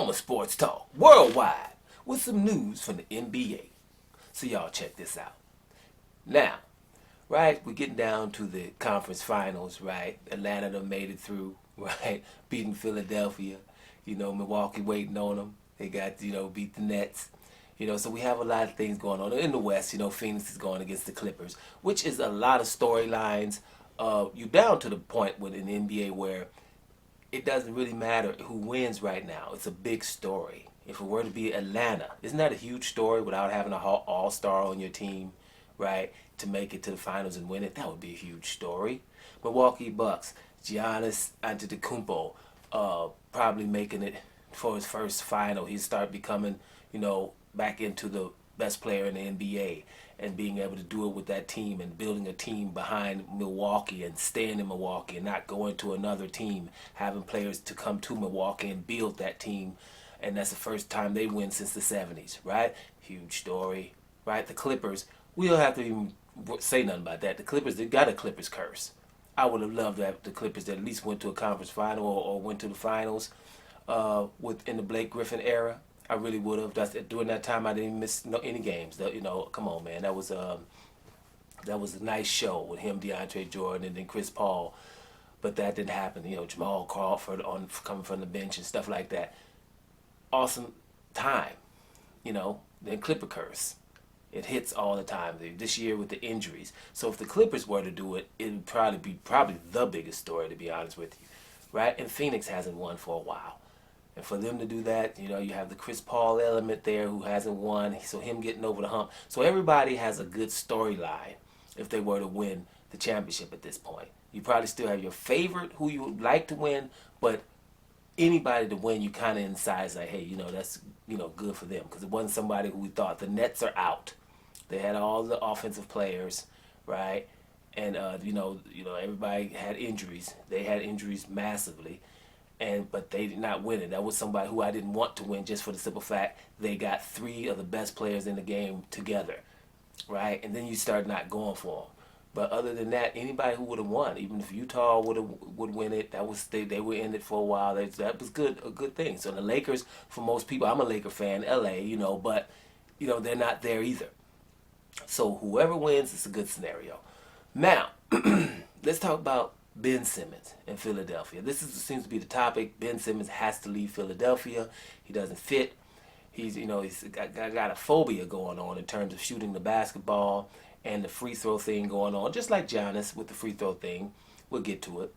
Soma Sports Talk worldwide with some news from the NBA. So y'all check this out. Now, right, we're getting down to the conference finals, right? Atlanta done made it through, right? Beating Philadelphia. Milwaukee waiting on them. They got, beat the Nets. So we have a lot of things going on. In the West, Phoenix is going against the Clippers, which is a lot of storylines. You down to the point with an NBA where it doesn't really matter who wins right now. It's a big story. If it were to be Atlanta, isn't that a huge story without having an all-star on your team, right, to make it to the finals and win it? That would be a huge story. Milwaukee Bucks, Giannis Antetokounmpo, probably making it for his first final. He'd start becoming, back into the best player in the NBA and being able to do it with that team and building a team behind Milwaukee and staying in Milwaukee and not going to another team, having players to come to Milwaukee and build that team. And that's the first time they win since the 70s, right? Huge story, right? The Clippers, we don't have to even say nothing about that. The Clippers, they got a Clippers curse. I would have loved to have the Clippers that at least went to a conference final or went to the finals in the Blake Griffin era. I really would have. During that time, I didn't miss any games. Come on, man. That was a nice show with him, DeAndre Jordan, and then Chris Paul. But that didn't happen. Jamal Crawford coming from the bench and stuff like that. Awesome time. Then Clipper curse. It hits all the time. This year with the injuries. So if the Clippers were to do it, it would probably be the biggest story, to be honest with you, right? And Phoenix hasn't won for a while. And for them to do that, you have the Chris Paul element there who hasn't won, so him getting over the hump. So everybody has a good storyline if they were to win the championship at this point. You probably still have your favorite who you would like to win, but anybody to win, you kind of inside is like, hey, that's good for them, because it wasn't somebody who we thought. The Nets are out. They had all the offensive players, right? And everybody had injuries. They had injuries massively. But they did not win it. That was somebody who I didn't want to win, just for the simple fact they got three of the best players in the game together, right? And then you start not going for them. But other than that, anybody who would have won, even if Utah would win it, they were in it for a while. That was a good thing. So the Lakers, for most people, I'm a Laker fan, LA, but they're not there either. So whoever wins, it's a good scenario. Now, let's talk about Ben Simmons in Philadelphia. Seems to be the topic. Ben Simmons has to leave Philadelphia. He doesn't fit. He's got a phobia going on in terms of shooting the basketball and the free throw thing going on, just like Giannis with the free throw thing. We'll get to it.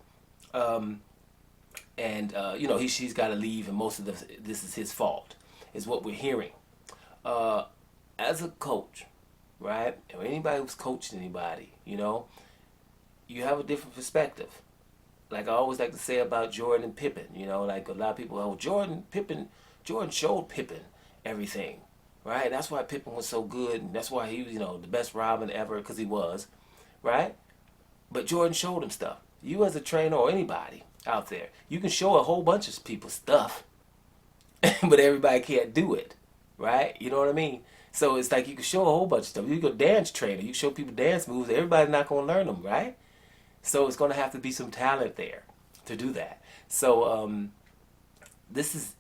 He's got to leave, and most of this is his fault, is what we're hearing. As a coach, right, or anybody who's coached anybody, you have a different perspective. Like I always like to say about Jordan and Pippen, like a lot of people, Jordan showed Pippen everything, right? That's why Pippen was so good, and that's why he was, the best Robin ever, because he was, right? But Jordan showed him stuff. You as a trainer or anybody out there, you can show a whole bunch of people stuff, but everybody can't do it, right? You know what I mean? So it's like you can show a whole bunch of stuff. You go dance trainer, you show people dance moves, everybody's not going to learn them, right? So it's going to have to be some talent there to do that. So this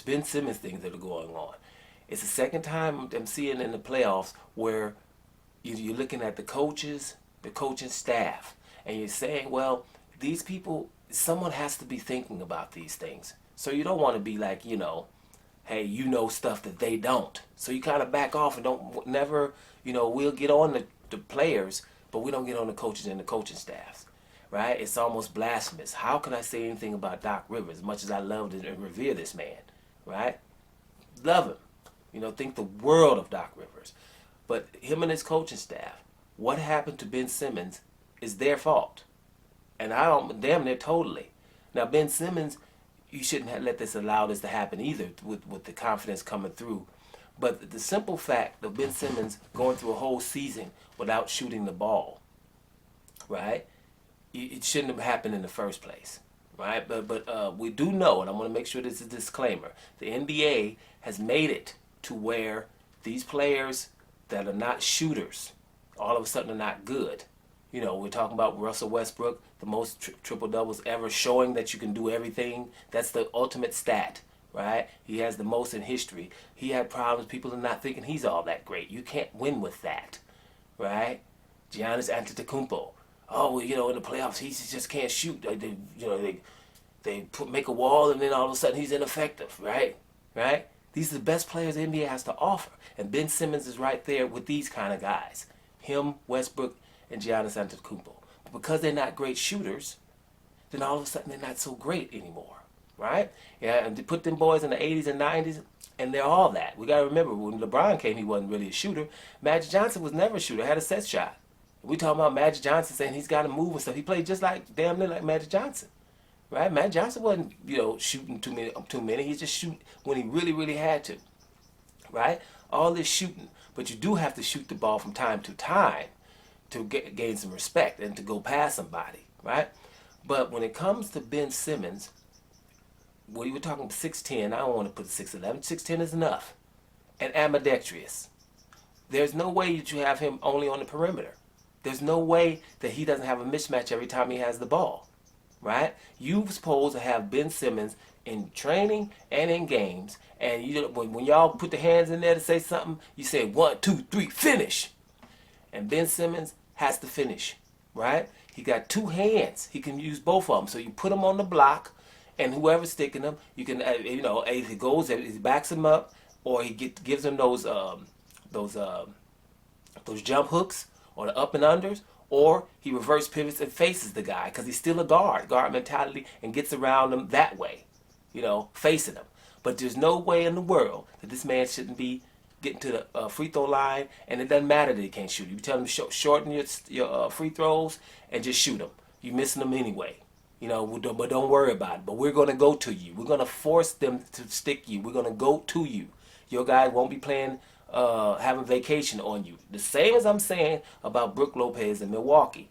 Ben Simmons thing that are going on. It's the second time I'm seeing in the playoffs where you're looking at the coaches, the coaching staff, and you're saying, well, these people, someone has to be thinking about these things. So you don't want to be like, hey, stuff that they don't. So you kind of back off and we'll get on the players, but we don't get on the coaches and the coaching staffs, right? It's almost blasphemous. How can I say anything about Doc Rivers, as much as I love and revere this man, right? Love him. Think the world of Doc Rivers. But him and his coaching staff, what happened to Ben Simmons is their fault. And damn near totally. Now, Ben Simmons, you shouldn't have let allow this to happen either with the confidence coming through. But the simple fact of Ben Simmons going through a whole season without shooting the ball, right? It shouldn't have happened in the first place, right? But we do know, and I want to make sure this is a disclaimer, the NBA has made it to where these players that are not shooters all of a sudden are not good. We're talking about Russell Westbrook, the most triple doubles ever, showing that you can do everything. That's the ultimate stat, right? He has the most in history. He had problems. People are not thinking he's all that great. You can't win with that, right? Giannis Antetokounmpo. Oh, well, in the playoffs, he just can't shoot. They make a wall, and then all of a sudden he's ineffective, right? Right? These are the best players the NBA has to offer. And Ben Simmons is right there with these kind of guys. Him, Westbrook, and Giannis Antetokounmpo. But because they're not great shooters, then all of a sudden they're not so great anymore, right? Yeah, and to put them boys in the 80s and 90s, and they're all that. We got to remember, when LeBron came, he wasn't really a shooter. Magic Johnson was never a shooter, had a set shot. We talking about Magic Johnson saying he's got to move and stuff. He played just like, damn near like Magic Johnson, right? Magic Johnson wasn't, shooting too many. He just shoot when he really, really had to, right? All this shooting, but you do have to shoot the ball from time to time to gain some respect and to go past somebody, right? But when it comes to Ben Simmons, well, you were talking 6'10", I don't want to put 6'11", 6'10" is enough, and ambidextrous. There's no way that you have him only on the perimeter. There's no way that he doesn't have a mismatch every time he has the ball, right? You're supposed to have Ben Simmons in training and in games, and when y'all put the hands in there to say something, you say 1, 2, 3, finish. And Ben Simmons has to finish, right? He got two hands. He can use both of them. So you put him on the block, and whoever's sticking him, you can, if he goes, he backs him up, or he gives him those jump hooks or the up and unders, or he reverse pivots and faces the guy because he's still a guard mentality, and gets around him that way, facing him. But there's no way in the world that this man shouldn't be getting to the free throw line, and it doesn't matter that he can't shoot. You tell him to shorten your free throws and just shoot them. You're missing them anyway. But don't worry about it. But we're going to go to you. We're going to force them to stick you. We're going to go to you. Your guy won't be playing, having vacation on you. The same as I'm saying about Brook Lopez in Milwaukee.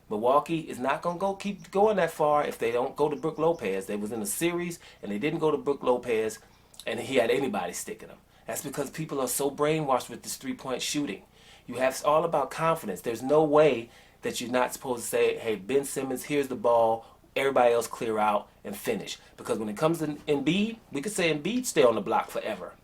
Milwaukee is not going to keep going that far if they don't go to Brook Lopez. They was in a series, and they didn't go to Brook Lopez, and he had anybody sticking him. That's because people are so brainwashed with this three-point shooting. It's all about confidence. There's no way that you're not supposed to say, hey, Ben Simmons, here's the ball, everybody else clear out and finish. Because when it comes to Embiid, we could say Embiid stay on the block forever.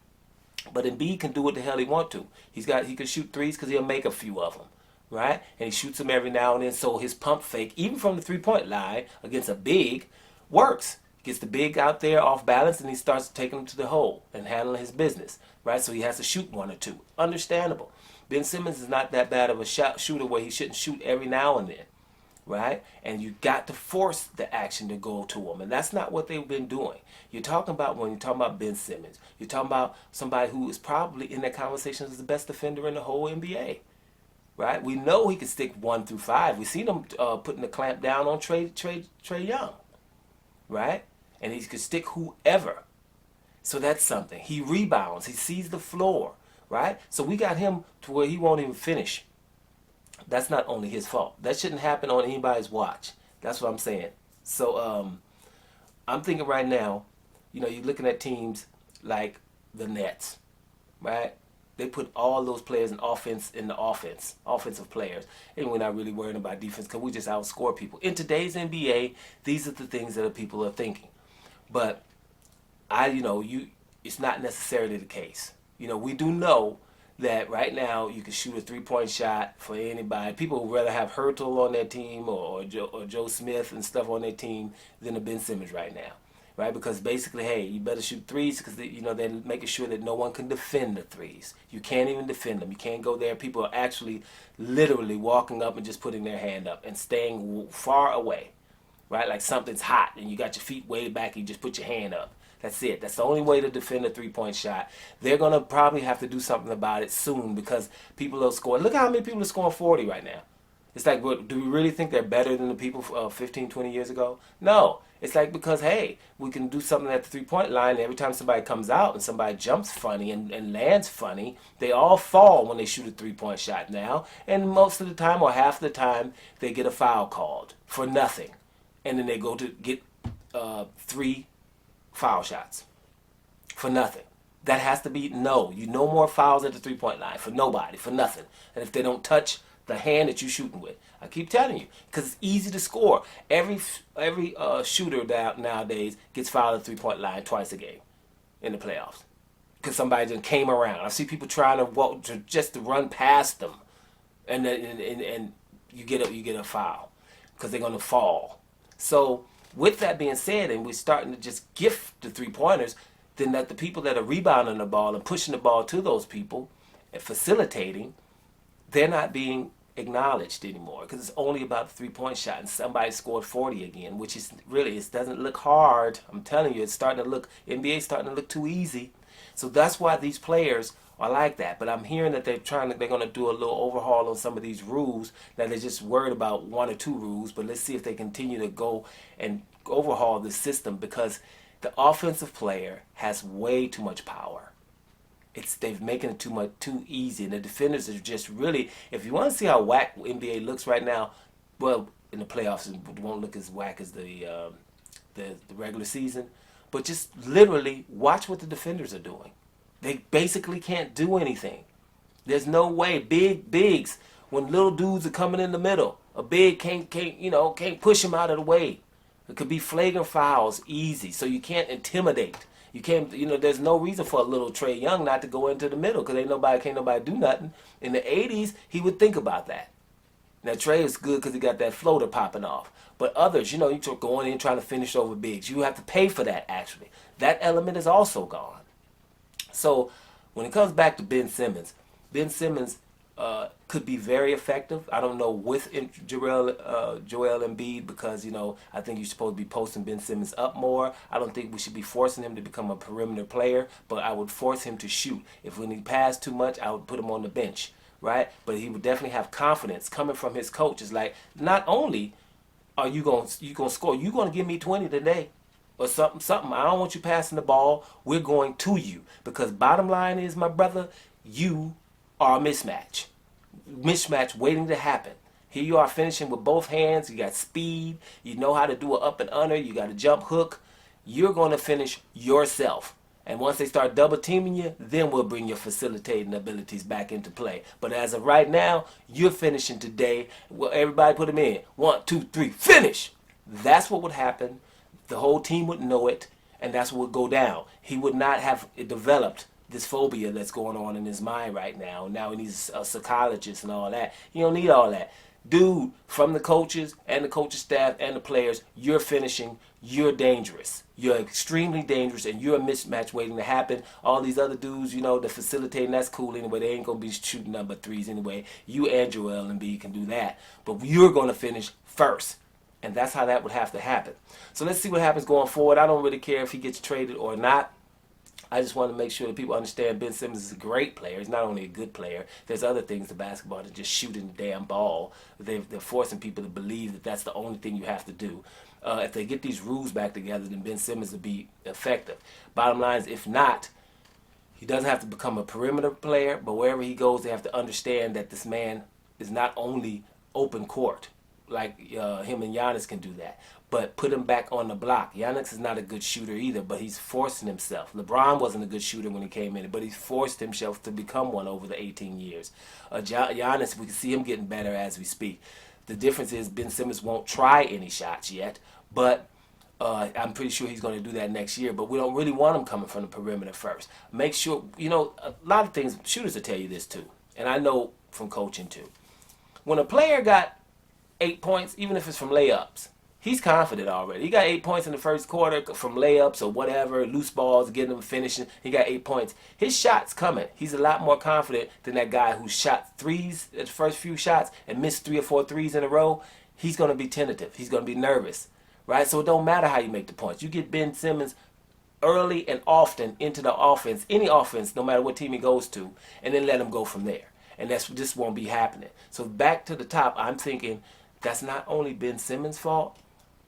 But Embiid can do what the hell he want to. He can shoot threes because he'll make a few of them, right? And he shoots them every now and then, so his pump fake, even from the three-point line against a big, works. Gets the big out there off balance, and he starts taking him to the hole and handling his business, right? So he has to shoot one or two. Understandable. Ben Simmons is not that bad of a shooter where he shouldn't shoot every now and then, right? And you got to force the action to go to him, and that's not what they've been doing. When you're talking about Ben Simmons, you're talking about somebody who is probably in that conversation as the best defender in the whole NBA, right? We know he can stick 1 through 5. We've seen him putting the clamp down on Trae Young, right? And he could stick whoever. So that's something. He rebounds. He sees the floor, right? So we got him to where he won't even finish. That's not only his fault. That shouldn't happen on anybody's watch. That's what I'm saying. So I'm thinking right now, you're looking at teams like the Nets, right? They put all those players in the offensive players. And we're not really worrying about defense because we just outscore people. In today's NBA, these are the things that people are thinking. But it's not necessarily the case. We do know that right now you can shoot a three-point shot for anybody. People would rather have Hurtle on their team or Joe Smith and stuff on their team than a Ben Simmons right now, right? Because basically, hey, you better shoot threes because they're making sure that no one can defend the threes. You can't even defend them. You can't go there. People are actually literally walking up and just putting their hand up and staying far away. Right, like something's hot and you got your feet way back and you just put your hand up. That's it. That's the only way to defend a three-point shot. They're going to probably have to do something about it soon because people are scoring. Look how many people are scoring 40 right now. It's like, do we really think they're better than the people 15, 20 years ago? No. It's like because, hey, we can do something at the three-point line. And every time somebody comes out and somebody jumps funny and lands funny, they all fall when they shoot a three-point shot now. And most of the time or half the time, they get a foul called for nothing. And then they go to get 3 foul shots for nothing. That has to be no more fouls at the three-point line for nobody, for nothing. And if they don't touch the hand that you're shooting with, I keep telling you, because it's easy to score. Every shooter nowadays gets fouled at the three-point line twice a game. in the playoffs because somebody just came around. I see people trying to walk just to run past them, and you get a foul because they're going to fall. So with that being said, and we're starting to just gift the 3-pointers, then that the people that are rebounding the ball and pushing the ball to those people and facilitating, they're not being acknowledged anymore because it's only about the 3-point shot, and somebody scored 40 again, which is really, it doesn't look hard. I'm telling you, it's starting to look, NBA's starting to look too easy. So that's why these players are like that. But I'm hearing that they're going to do a little overhaul on some of these rules. That they're just worried about 1 or 2 rules, but let's see if they continue to go and overhaul the system, because the offensive player has way too much power. They've making it too easy, and the defenders are just really. If you want to see how whack NBA looks right now, well, in the playoffs it won't look as whack as the regular season, but just literally watch what the defenders are doing. They basically can't do anything. There's no way bigs when little dudes are coming in the middle, a big can't push him out of the way. It could be flagrant fouls easy, so you can't intimidate. You can't, there's no reason for a little Trae Young not to go into the middle because can't nobody do nothing. In the 80s, he would think about that. Now, Trae is good because he got that floater popping off. But others, you going in trying to finish over bigs. You have to pay for that, actually. That element is also gone. So when it comes back to Ben Simmons could be very effective. I don't know with Joel Embiid because, I think you're supposed to be posting Ben Simmons up more. I don't think we should be forcing him to become a perimeter player, but I would force him to shoot. If when he passed too much, I would put him on the bench, right? But he would definitely have confidence coming from his coach. It's like, not only are you going to score, you're going to give me 20 today or something. I don't want you passing the ball. We're going to you because bottom line is, my brother, you are a mismatch waiting to happen. Here you are finishing with both hands. You got speed. You know how to do an up and under. You got a jump hook. You're going to finish yourself. And once they start double teaming you, then we'll bring your facilitating abilities back into play. But as of right now, you're finishing today. Well, everybody put them in. 1, 2, 3, finish. That's what would happen. The whole team would know it, and that's what would go down. He would not have developed this phobia that's going on in his mind right now. Now he needs a psychologist and all that. You don't need all that. Dude, from the coaches and the coaching staff and the players, you're finishing. You're dangerous. You're extremely dangerous, and you're a mismatch waiting to happen. All these other dudes, the facilitating, that's cool anyway. They ain't going to be shooting number 3s anyway. You and Joel Embiid can do that. But you're going to finish first. And that's how that would have to happen. So let's see what happens going forward. I don't really care if he gets traded or not. I just want to make sure that people understand Ben Simmons is a great player. He's not only a good player. There's other things to basketball than just shooting the damn ball. They're forcing people to believe that that's the only thing you have to do. If they get these rules back together, then Ben Simmons will be effective. Bottom line is, if not, he doesn't have to become a perimeter player, but wherever he goes, they have to understand that this man is not only open court, like him and Giannis can do that, but put him back on the block. Giannis is not a good shooter either, but he's forcing himself. LeBron wasn't a good shooter when he came in, but he's forced himself to become one over the 18 years. Giannis, we can see him getting better as we speak. The difference is Ben Simmons won't try any shots yet, but I'm pretty sure he's going to do that next year. But we don't really want him coming from the perimeter first. Make sure, a lot of things, shooters will tell you this too, and I know from coaching too. When a player got 8 points, even if it's from layups, he's confident already. He got 8 points in the first quarter from layups or whatever, loose balls, getting them finishing. He got 8 points. His shot's coming. He's a lot more confident than that guy who shot threes at the first few shots and missed 3 or 4 threes in a row. He's going to be tentative. He's going to be nervous, right? So it don't matter how you make the points. You get Ben Simmons early and often into the offense, any offense, no matter what team he goes to, and then let him go from there. And this won't be happening. So back to the top, I'm thinking that's not only Ben Simmons' fault.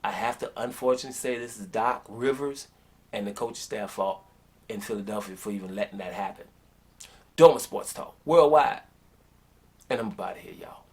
I have to unfortunately say this is Doc Rivers and the coaching staff fault in Philadelphia for even letting that happen. Doma Sports Talk, worldwide. And I'm about to hear y'all.